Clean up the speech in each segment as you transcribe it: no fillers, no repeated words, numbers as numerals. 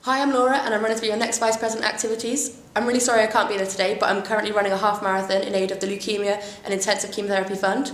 Hi, I'm Laura and I'm running to be your next Vice President Activities. I'm really sorry I can't be there today, but I'm currently running a half marathon in aid of the Leukemia and Intensive Chemotherapy Fund.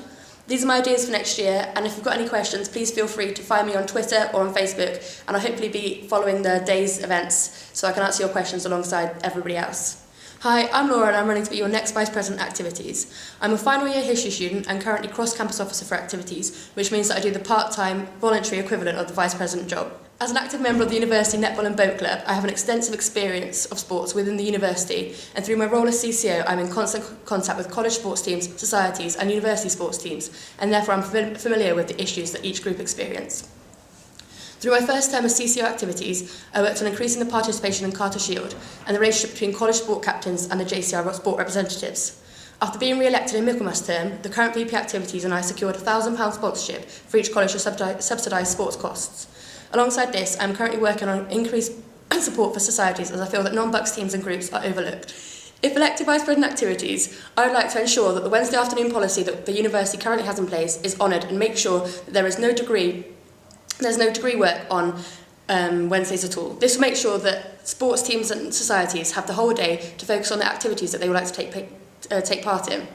These are my ideas for next year, and if you've got any questions, please feel free to find me on Twitter or on Facebook, and I'll hopefully be following the day's events so I can answer your questions alongside everybody else. Hi, I'm Laura and I'm running to be your next Vice President Activities. I'm a final year history student and currently cross-campus officer for activities, which means that I do the part-time, voluntary equivalent of the Vice President job. As an active member of the University Netball and Boat Club, I have an extensive experience of sports within the university, and through my role as CCO, I'm in constant contact with college sports teams, societies and university sports teams, and therefore I'm familiar with the issues that each group experience. Through my first term of CCO activities, I worked on increasing the participation in Carter Shield and the relationship between college sport captains and the JCR sport representatives. After being re-elected in Michaelmas term, the current VP activities and I secured a £1,000 sponsorship for each college to subsidise sports costs. Alongside this, I'm currently working on increased support for societies as I feel that non-Bucks teams and groups are overlooked. If elected Vice President Activities, I would like to ensure that the Wednesday afternoon policy that the university currently has in place is honoured and make sure that there's no degree work on Wednesdays at all. This will make sure that sports teams and societies have the whole day to focus on the activities that they would like to take part in.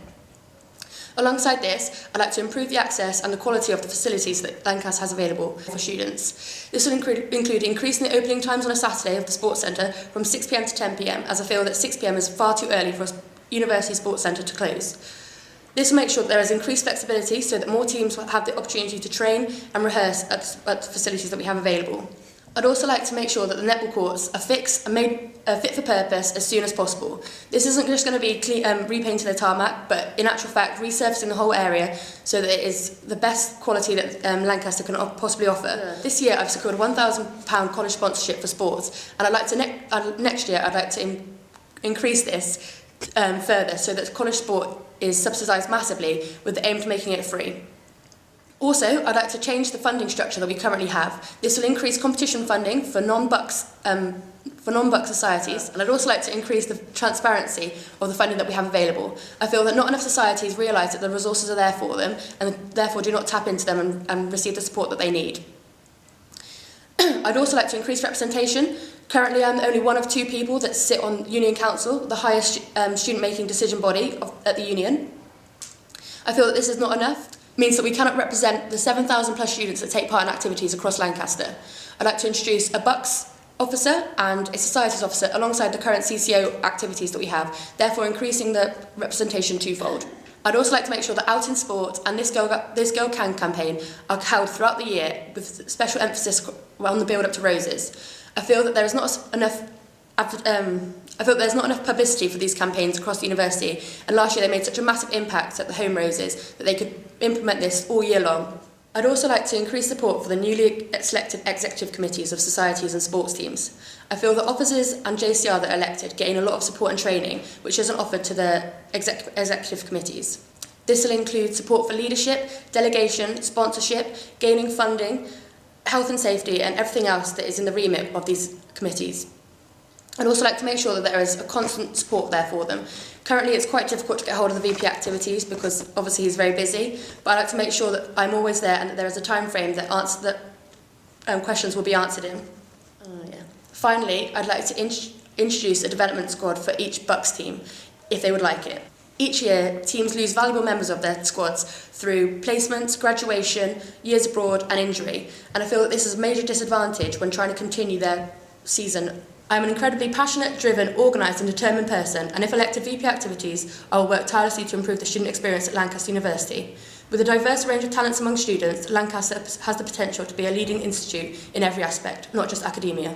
Alongside this, I'd like to improve the access and the quality of the facilities that Lancaster has available for students. This will include increasing the opening times on a Saturday of the Sports Centre from 6 p.m. to 10 p.m, as I feel that 6 p.m. is far too early for a university sports centre to close. This will make sure that there is increased flexibility so that more teams will have the opportunity to train and rehearse at the facilities that we have available. I'd also like to make sure that the netball courts are fixed and made fit for purpose as soon as possible. This isn't just going to be repainting the tarmac, but in actual fact resurfacing the whole area so that it is the best quality that Lancaster can possibly offer. Yeah. This year I've secured a £1,000 college sponsorship for sports, and I'd like to next year I'd like to increase this further so that college sport is subsidised massively with the aim of making it free. Also, I'd like to change the funding structure that we currently have. This will increase competition funding for non-Bucks societies, and I'd also like to increase the transparency of the funding that we have available. I feel that not enough societies realise that the resources are there for them and therefore do not tap into them and receive the support that they need. I'd also like to increase representation. Currently, I'm only one of 2 people that sit on Union Council, the highest student-making decision body at the Union. I feel that this is not enough. Means that we cannot represent the 7,000 plus students that take part in activities across Lancaster. I'd like to introduce a Bucks officer and a societies officer alongside the current CCO activities that we have, therefore increasing the representation twofold. I'd also like to make sure that Out in Sport and This Girl Can campaign are held throughout the year with special emphasis on the build-up to Roses. I feel that there is not enough there's not enough publicity for these campaigns across the university, and last year they made such a massive impact at the Home Roses that they could implement this all year long. I'd also like to increase support for the newly selected executive committees of societies and sports teams. I feel that officers and JCR that are elected gain a lot of support and training, which isn't offered to the executive committees. This will include support for leadership, delegation, sponsorship, gaining funding, health and safety, and everything else that is in the remit of these committees. I'd also like to make sure that there is a constant support there for them. Currently it's quite difficult to get hold of the VP activities because obviously he's very busy, but I'd like to make sure that I'm always there and that there is a time frame that questions will be answered in. Finally, I'd like to introduce a development squad for each Bucks team, if they would like it. Each year, teams lose valuable members of their squads through placements, graduation, years abroad and injury, and I feel that this is a major disadvantage when trying to continue their season. I'm an incredibly passionate, driven, organised and determined person, and if elected VP activities, I will work tirelessly to improve the student experience at Lancaster University. With a diverse range of talents among students, Lancaster has the potential to be a leading institute in every aspect, not just academia.